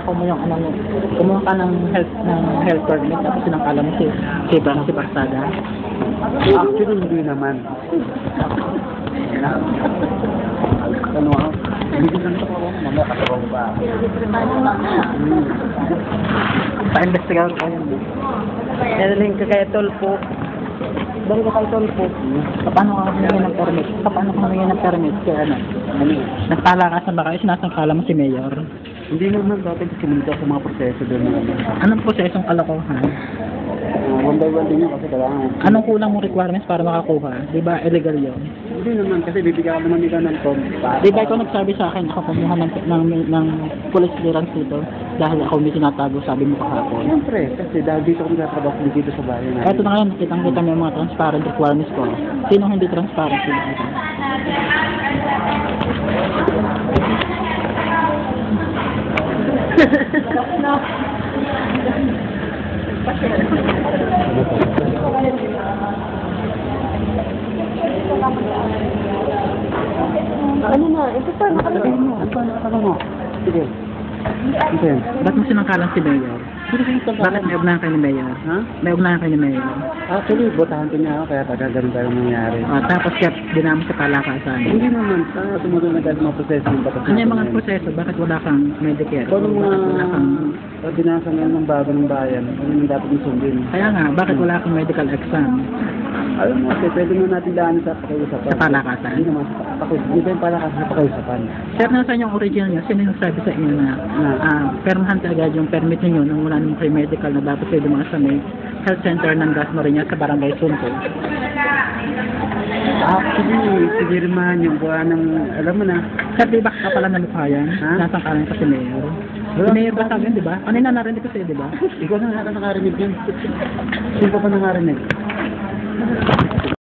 ninakaw mo yung ano mo, kumuha ka ng health permit, tapos sinangkala mo si Barsada. Actually, hindi naman. Ano ako? Hindi lang ito ako. Mamaya katawang ba? Pa-investigar ko yun. Nadaling ka kay Tolpo. Dahil ka kay Tolpo. Paano ka humingi ng permit? Paano ka humingi ng permit? Kaya ano? Nagpalakasan ba kayo? Sinasangkala mo si Mayor? Hindi naman dapat simunta sa mga proseso doon. Anong prosesong kalokohan? One by one din yun kasi kailangan. Anong kulang mong requirements para makakuha? Di ba illegal yun? Hindi naman kasi bibigyan ka naman nila ng form. Di ba ikaw nagsabi sa akin, ako kumuha ng police clearance dito dahil ako may tinatago, sabi mo kahapon. Siyempre, kasi dahil dito kung nagtatrabaho dito sa bayan natin. Eto na ngayon, kitang-kita mo yung mga transparent requirements ko. Sino hindi transparent? Sino ito? Ano na? Ito pa, Sabihin mo, ano mo? Sige. Ito yan. Ba't mo sinangkalan si Mayor? Bakit may ugnayan kayo ni Mayor? Ha? May ugnayan kayo ni Mayor? Actually, botahan ko niya ako kaya taga ganun tayo nangyari. Tapos kaya dinamo sa palakasan. Hindi naman, tumunod na tayo sa mga proseso ng batas. Ano yung mga proseso? Bakit wala kang Medicare? Kung ano Bakit wala kang... mga ordinansa ngayon ng bago ng bayan, ano yung dapat yung sundin? Kaya nga, bakit wala kang medical exam? Alam mo, pwede mo natin daan sa pakiusapan. Sa palakasan? Hindi naman sa pakiusapan. Hindi tayo palakasan sa pakiusapan. Sir, nasa yung original niyo, sino yung sabi sa inyo na permanent agad yung permit niyo nung wala namang pre-medical na dapat kayo dumaan sa may health center ng Dasmariñas sa Barangay Sunto? Actually, sigirman yung buwan ng, alam mo na, Sir, di ba ka pala na mukha yan? Ha? Nasangkalan ka si Mayor. Si Mayor ba sabi yun, di ba? Kanina narinig ko sa'yo, di ba? ikaw na nakarinig yun. Sino pa nakarinig?